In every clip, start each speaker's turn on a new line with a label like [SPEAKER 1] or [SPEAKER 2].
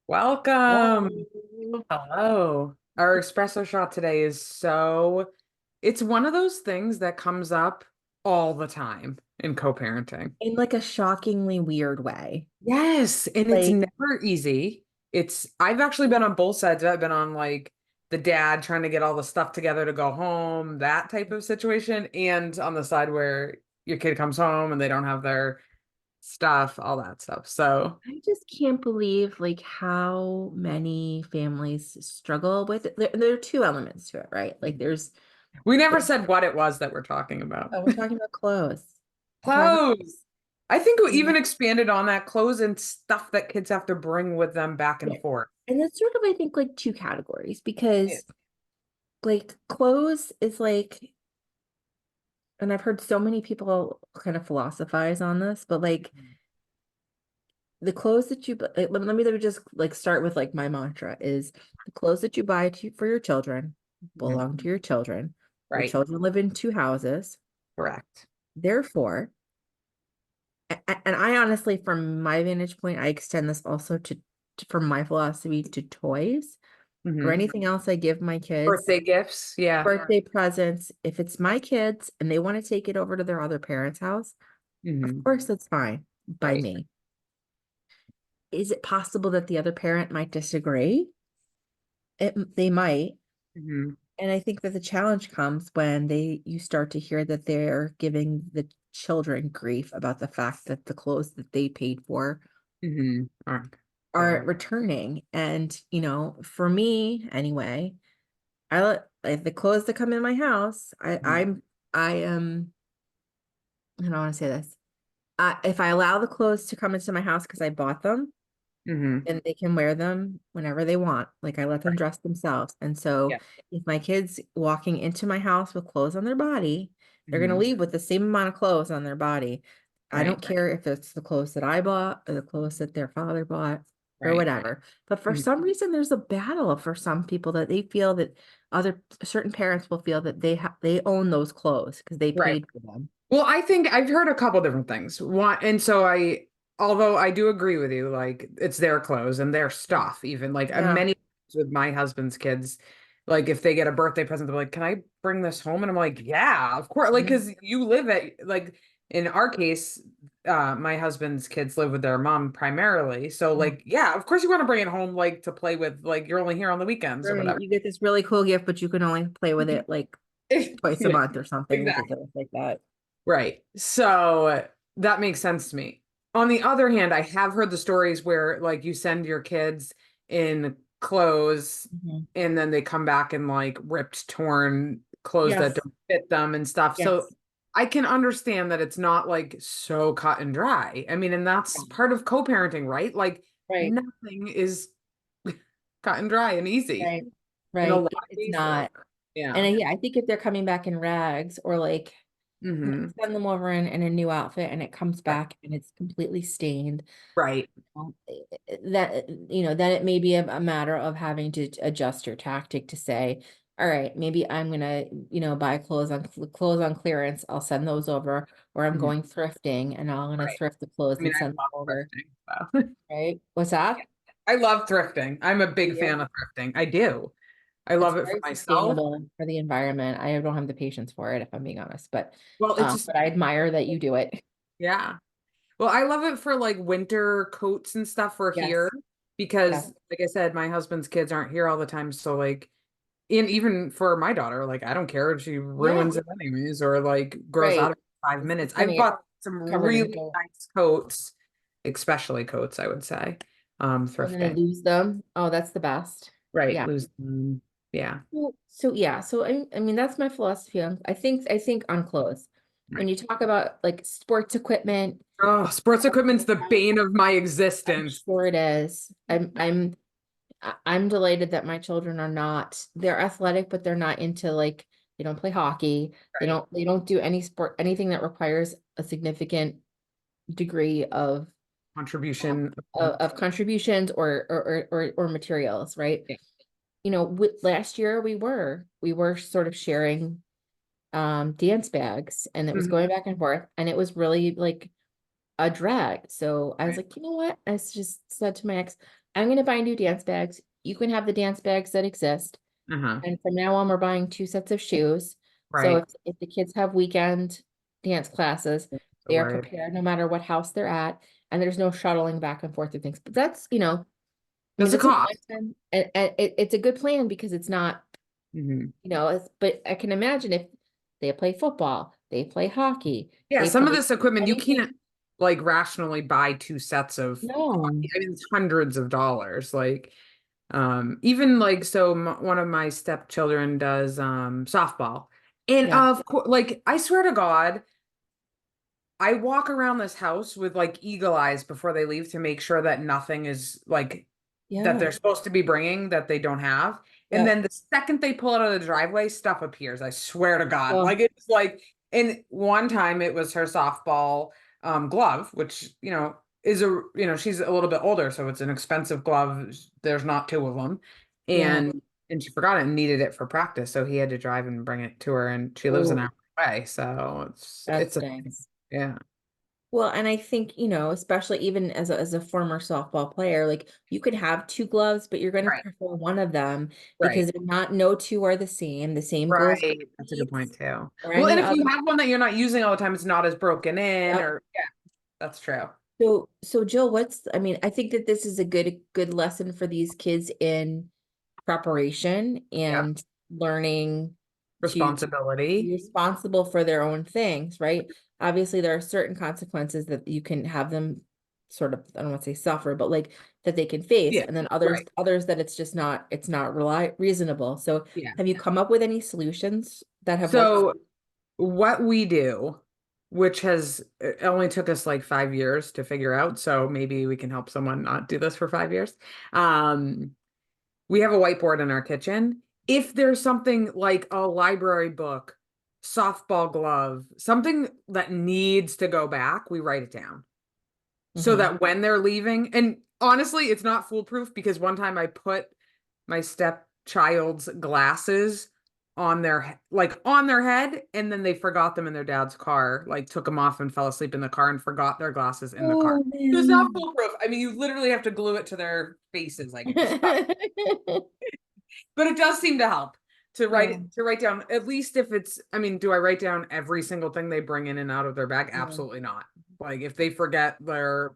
[SPEAKER 1] Welcome.
[SPEAKER 2] Hello.
[SPEAKER 1] Hello. Our espresso shot today it's one of those things that comes up all the time in co-parenting.
[SPEAKER 2] In like a shockingly weird way.
[SPEAKER 1] Yes, and it's
[SPEAKER 2] Like,
[SPEAKER 1] never easy. I've actually been on both sides. I've been on like the dad trying to get all the stuff together to go home, that type of situation, and on the side where your kid comes home and they don't have their stuff, all that stuff. So
[SPEAKER 2] I just can't believe like how many families struggle with it. There are two elements to it, right? Like
[SPEAKER 1] we never
[SPEAKER 2] there's
[SPEAKER 1] said what it was that we're talking about.
[SPEAKER 2] oh, we're talking about clothes. We're talking
[SPEAKER 1] Clothes. I think we
[SPEAKER 2] about
[SPEAKER 1] even expanded on that clothes and stuff that kids have to bring with them back
[SPEAKER 2] yeah.
[SPEAKER 1] and forth.
[SPEAKER 2] And that's sort of I think like two categories
[SPEAKER 1] Yeah.
[SPEAKER 2] because like clothes is like and I've heard so many people kind of philosophize on this, but like the clothes that you let me just like start with like my mantra is the clothes that you buy for your children
[SPEAKER 1] Mhm.
[SPEAKER 2] belong to your children. Your
[SPEAKER 1] Right.
[SPEAKER 2] children live in two houses.
[SPEAKER 1] Correct.
[SPEAKER 2] Therefore, and I honestly, from my vantage point, I extend this also from my philosophy to toys or
[SPEAKER 1] Hmm.
[SPEAKER 2] anything else I give my kids,
[SPEAKER 1] Birthday gifts. Yeah.
[SPEAKER 2] birthday presents. If it's my kids and they want to take it over to their other parents' house, of
[SPEAKER 1] Hmm.
[SPEAKER 2] course that's fine by
[SPEAKER 1] Right.
[SPEAKER 2] me. Is it possible that the other parent might disagree? They might.
[SPEAKER 1] Hmm.
[SPEAKER 2] And I think that the challenge comes when you start to hear that they're giving the children grief about the fact that the clothes that they paid for
[SPEAKER 1] Hmm.
[SPEAKER 2] aren't returning. And, for me anyway, like the clothes that come in my house, I am, I don't want to say this. If I allow the clothes to come into my house because I bought them,
[SPEAKER 1] Hmm.
[SPEAKER 2] and they can wear them whenever they want. Like I let them
[SPEAKER 1] Right.
[SPEAKER 2] dress themselves. And so
[SPEAKER 1] Yeah.
[SPEAKER 2] if my kids walking into my house with clothes on their body, they're going to
[SPEAKER 1] Hmm.
[SPEAKER 2] leave with the same amount of clothes on their body. I
[SPEAKER 1] Right.
[SPEAKER 2] don't care if it's the clothes that I bought or the clothes that their father bought or
[SPEAKER 1] Right.
[SPEAKER 2] whatever. But for
[SPEAKER 1] Mhm.
[SPEAKER 2] some reason, there's a battle for some people that they feel that other certain parents will feel that they own those clothes because they
[SPEAKER 1] Right.
[SPEAKER 2] paid for them.
[SPEAKER 1] Well, I think I've heard a couple different things. One, and so although I do agree with you, like it's their clothes and their stuff, even like
[SPEAKER 2] Yeah.
[SPEAKER 1] many times with my husband's kids, like if they get a birthday present, they're like, "Can I bring this home?" And I'm like, "Yeah, of course." Like,
[SPEAKER 2] Yeah.
[SPEAKER 1] because you live at like in our case, my husband's kids live with their mom primarily, so
[SPEAKER 2] Yeah.
[SPEAKER 1] like, yeah, of course you want to bring it home, like to play with, like you're only here on the weekends or
[SPEAKER 2] Right.
[SPEAKER 1] whatever.
[SPEAKER 2] You get this really cool gift, but you can only play with it like twice a
[SPEAKER 1] Yeah,
[SPEAKER 2] month or something
[SPEAKER 1] exactly.
[SPEAKER 2] ridiculous like that.
[SPEAKER 1] Right. So that makes sense to me. On the other hand, I have heard the stories where like you send your kids in clothes
[SPEAKER 2] Mhm.
[SPEAKER 1] and then they come back in like ripped, torn clothes that
[SPEAKER 2] Yes.
[SPEAKER 1] don't fit them and stuff. So
[SPEAKER 2] Yes.
[SPEAKER 1] I can understand that it's not like so cut and dry. I mean, and that's
[SPEAKER 2] Yeah.
[SPEAKER 1] part of co-parenting, right? Like
[SPEAKER 2] Right.
[SPEAKER 1] nothing is cut and dry and easy
[SPEAKER 2] Right.
[SPEAKER 1] in a
[SPEAKER 2] Right.
[SPEAKER 1] lot of
[SPEAKER 2] It's
[SPEAKER 1] cases.
[SPEAKER 2] not. And
[SPEAKER 1] Yeah.
[SPEAKER 2] yeah, I think if they're coming back in rags or like
[SPEAKER 1] Hmm.
[SPEAKER 2] send them over in a new outfit and it comes
[SPEAKER 1] Right.
[SPEAKER 2] back and it's completely stained,
[SPEAKER 1] Right.
[SPEAKER 2] that then it may be a matter of having to adjust your tactic to say, all right, maybe I'm gonna, buy clothes on clearance. I'll send those over, or I'm
[SPEAKER 1] Mhm.
[SPEAKER 2] going thrifting and I'm gonna
[SPEAKER 1] Right.
[SPEAKER 2] thrift the clothes
[SPEAKER 1] I mean,
[SPEAKER 2] and
[SPEAKER 1] I
[SPEAKER 2] send them
[SPEAKER 1] love
[SPEAKER 2] over.
[SPEAKER 1] thrifting. So.
[SPEAKER 2] Right? What's that?
[SPEAKER 1] I love thrifting. I'm a big
[SPEAKER 2] Yeah.
[SPEAKER 1] fan of thrifting. I do. I
[SPEAKER 2] It's
[SPEAKER 1] love it for
[SPEAKER 2] very
[SPEAKER 1] myself.
[SPEAKER 2] sustainable for the environment. I don't have the patience for it, if I'm being honest, but
[SPEAKER 1] Well, it's just,
[SPEAKER 2] I admire that you do it.
[SPEAKER 1] yeah. Well, I love it for like winter coats and stuff for here
[SPEAKER 2] Yes.
[SPEAKER 1] because,
[SPEAKER 2] Yes.
[SPEAKER 1] like I said, my husband's kids aren't here all the time. So, like, and even for my daughter, like, I don't care if she
[SPEAKER 2] Yeah.
[SPEAKER 1] ruins it anyways or like grows out
[SPEAKER 2] Right.
[SPEAKER 1] of 5 minutes.
[SPEAKER 2] It's
[SPEAKER 1] I've
[SPEAKER 2] gonna get
[SPEAKER 1] bought some
[SPEAKER 2] covered in
[SPEAKER 1] really
[SPEAKER 2] dirt.
[SPEAKER 1] nice coats, especially coats, I would say,
[SPEAKER 2] And then they
[SPEAKER 1] thrifting.
[SPEAKER 2] lose them. Oh, that's the best.
[SPEAKER 1] Right.
[SPEAKER 2] Yeah.
[SPEAKER 1] Lose. Yeah.
[SPEAKER 2] So yeah, so I mean that's my philosophy on I think on clothes. When
[SPEAKER 1] Right.
[SPEAKER 2] you talk about like sports equipment,
[SPEAKER 1] Oh, sports equipment's the bane of my
[SPEAKER 2] I'm
[SPEAKER 1] existence.
[SPEAKER 2] sure it is. I'm delighted that my children are not, they're athletic, but they're not into like they don't play hockey.
[SPEAKER 1] Right.
[SPEAKER 2] They don't do anything that requires a significant degree
[SPEAKER 1] Contribution.
[SPEAKER 2] of contributions or materials, right?
[SPEAKER 1] Yeah.
[SPEAKER 2] With last year we were sort of sharing dance bags and it was
[SPEAKER 1] Mhm.
[SPEAKER 2] going back and forth and it was really like a drag. So I was
[SPEAKER 1] Right.
[SPEAKER 2] like, you know what? I just said to my ex, I'm gonna buy new dance bags. You can have the dance bags that exist.
[SPEAKER 1] Uh-huh.
[SPEAKER 2] And from now on, we're buying two sets of shoes. So
[SPEAKER 1] Right.
[SPEAKER 2] if the kids have weekend dance classes,
[SPEAKER 1] So
[SPEAKER 2] they are
[SPEAKER 1] worried.
[SPEAKER 2] prepared no matter what house they're at. And there's no shuttling back and forth through things. But that's, I mean,
[SPEAKER 1] That's a
[SPEAKER 2] that's a
[SPEAKER 1] cost.
[SPEAKER 2] one-time, and it's a good plan because it's not,
[SPEAKER 1] Hmm.
[SPEAKER 2] but I can imagine if they play football, they play hockey,
[SPEAKER 1] Yeah,
[SPEAKER 2] they
[SPEAKER 1] some of
[SPEAKER 2] play
[SPEAKER 1] this equipment you
[SPEAKER 2] anything.
[SPEAKER 1] can't like rationally buy two sets of
[SPEAKER 2] No.
[SPEAKER 1] hockey. I mean, it's hundreds of dollars. Like, even like so, one of my stepchildren does softball, and
[SPEAKER 2] Yeah.
[SPEAKER 1] of course, like I swear to God, I walk around this house with like eagle eyes before they leave to make sure that nothing is like that
[SPEAKER 2] Yeah.
[SPEAKER 1] they're supposed to be bringing that they don't have. And
[SPEAKER 2] Yeah.
[SPEAKER 1] then the second they pull it out of the driveway, stuff appears. I swear to God.
[SPEAKER 2] Well,
[SPEAKER 1] Like it's like, and one time it was her softball glove, which, is she's a little bit older, so it's an expensive glove. There's not two of them.
[SPEAKER 2] yeah.
[SPEAKER 1] And she forgot it and needed it for practice. So he had to drive and bring it to her, and she lives an
[SPEAKER 2] Oh,
[SPEAKER 1] hour away. So
[SPEAKER 2] that
[SPEAKER 1] it's a
[SPEAKER 2] stinks.
[SPEAKER 1] yeah.
[SPEAKER 2] Well, and I think, especially even as a former softball player, like you could have two gloves, but you're going to
[SPEAKER 1] Right.
[SPEAKER 2] prefer one of them
[SPEAKER 1] Right.
[SPEAKER 2] because they're not, no two are the same. The same goes for
[SPEAKER 1] Right. That's a good point
[SPEAKER 2] cleats
[SPEAKER 1] too.
[SPEAKER 2] or
[SPEAKER 1] Well, and
[SPEAKER 2] any
[SPEAKER 1] if you
[SPEAKER 2] other.
[SPEAKER 1] have one that you're not using all the time, it's not as broken in
[SPEAKER 2] Yep.
[SPEAKER 1] or yeah, that's true.
[SPEAKER 2] So Jill, I mean, I think that this is a good lesson for these kids in preparation
[SPEAKER 1] Yeah.
[SPEAKER 2] and learning to be
[SPEAKER 1] Responsibility.
[SPEAKER 2] responsible for their own things, right? Obviously, there are certain consequences that you can have them sort of, I don't want to say suffer, but like that they can face,
[SPEAKER 1] Yeah.
[SPEAKER 2] and then
[SPEAKER 1] Right.
[SPEAKER 2] others that it's not reasonable. So
[SPEAKER 1] Yeah.
[SPEAKER 2] have you come up with any solutions that have worked?
[SPEAKER 1] So what we do, which has it only took us like 5 years to figure out, so maybe we can help someone not do this for 5 years. Um, we have a whiteboard in our kitchen. If there's something like a library book, softball glove, something that needs to go back, we write it down so
[SPEAKER 2] Mhm.
[SPEAKER 1] that when they're leaving, and honestly, it's not foolproof because one time I put my stepchild's glasses on their head, and then they forgot them in their dad's car, like took them off and fell asleep in the car and forgot their glasses in the car.
[SPEAKER 2] Oh
[SPEAKER 1] It's not
[SPEAKER 2] man.
[SPEAKER 1] foolproof. I mean, you literally have to glue it to their faces, I guess. But it does seem to help
[SPEAKER 2] Yeah.
[SPEAKER 1] to write down, at least if it's, I mean, do I write down every single thing they bring in and out of their bag?
[SPEAKER 2] Yeah.
[SPEAKER 1] Absolutely not. Like if they forget their,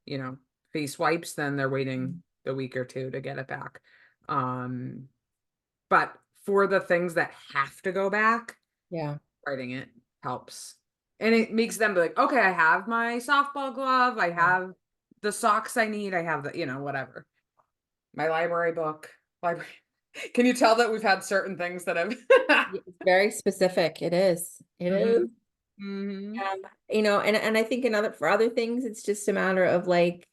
[SPEAKER 1] you know, face wipes, then they're waiting the week or two to get it back. Um, but for the things that have to go back,
[SPEAKER 2] Yeah.
[SPEAKER 1] writing it helps. And it makes them be like, okay, I have my softball glove, I
[SPEAKER 2] Yeah.
[SPEAKER 1] have the socks I need, I have the, whatever. My library book. Library. Can you tell that we've had certain things that have
[SPEAKER 2] It's very specific. It is. It is.
[SPEAKER 1] hmm. Hmm.
[SPEAKER 2] And I think for other things, it's just a matter of like,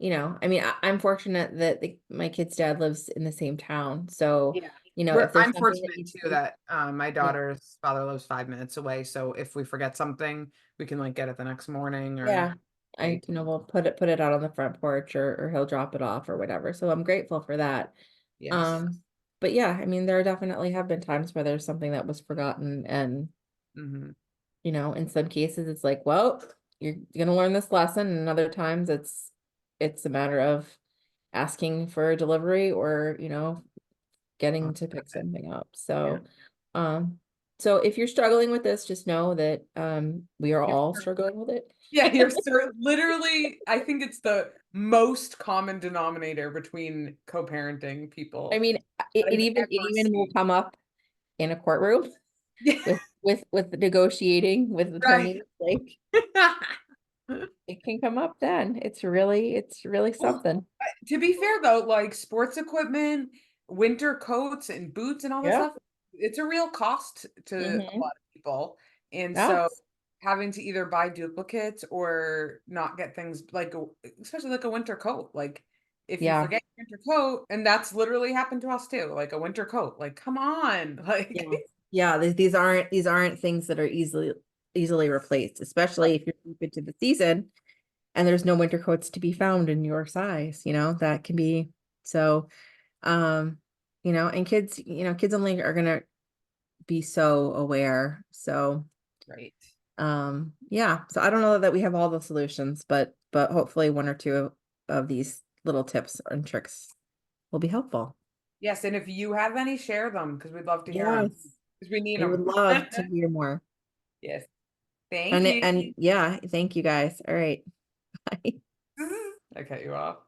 [SPEAKER 2] I mean, I'm fortunate that my kid's dad lives in the same town. So,
[SPEAKER 1] Yeah.
[SPEAKER 2] if there's
[SPEAKER 1] I'm
[SPEAKER 2] something that
[SPEAKER 1] fortunate
[SPEAKER 2] needs
[SPEAKER 1] too
[SPEAKER 2] to be,
[SPEAKER 1] that my
[SPEAKER 2] yeah,
[SPEAKER 1] daughter's father lives 5 minutes away. So if we forget something, we can like get it the next morning or
[SPEAKER 2] yeah,
[SPEAKER 1] day.
[SPEAKER 2] we'll put it out on the front porch or he'll drop it off or whatever. So I'm grateful for that.
[SPEAKER 1] Yes.
[SPEAKER 2] Um, but yeah, I mean, there definitely have been times where there's something that was forgotten and,
[SPEAKER 1] Hmm.
[SPEAKER 2] in some cases it's like, well, you're gonna learn this lesson, and other times it's a matter of asking for a delivery or, getting to pick something up.
[SPEAKER 1] Yeah.
[SPEAKER 2] Um, so if you're struggling with this, just know that we are
[SPEAKER 1] You're
[SPEAKER 2] all
[SPEAKER 1] cer-
[SPEAKER 2] struggling with it.
[SPEAKER 1] yeah, literally, I think it's the most common denominator between co-parenting
[SPEAKER 2] I
[SPEAKER 1] people
[SPEAKER 2] mean,
[SPEAKER 1] that I've
[SPEAKER 2] it
[SPEAKER 1] ever
[SPEAKER 2] even will
[SPEAKER 1] seen.
[SPEAKER 2] come up in a courtroom
[SPEAKER 1] Yeah,
[SPEAKER 2] with negotiating with
[SPEAKER 1] right.
[SPEAKER 2] attorneys. Like it can come up then. It's really
[SPEAKER 1] Well,
[SPEAKER 2] something.
[SPEAKER 1] to be fair though, like sports equipment, winter coats and boots and all this
[SPEAKER 2] Yeah.
[SPEAKER 1] stuff, it's a real cost to a
[SPEAKER 2] Mm-hmm.
[SPEAKER 1] lot of people. And so
[SPEAKER 2] Yes.
[SPEAKER 1] having to either buy duplicates or not get things like especially like a winter coat. Like if you
[SPEAKER 2] Yeah.
[SPEAKER 1] forget your winter coat, and that's literally happened to us too, like a winter coat. Like, come on.
[SPEAKER 2] Yeah.
[SPEAKER 1] Like
[SPEAKER 2] Yeah. These aren't things that are easily replaced, especially if you're deep into the season and there's no winter coats to be found in your size, that can be so um, and kids only are gonna be so aware. So
[SPEAKER 1] right.
[SPEAKER 2] yeah. So I don't know that we have all the solutions, but hopefully one or two of these little tips and tricks will be helpful.
[SPEAKER 1] Yes, and if you have any, share them because we'd love to hear them
[SPEAKER 2] Yes,
[SPEAKER 1] because we need
[SPEAKER 2] I would
[SPEAKER 1] them.
[SPEAKER 2] love to hear more.
[SPEAKER 1] Yes. Thank you.
[SPEAKER 2] And yeah, thank you guys. All right. Bye.
[SPEAKER 1] I cut you off.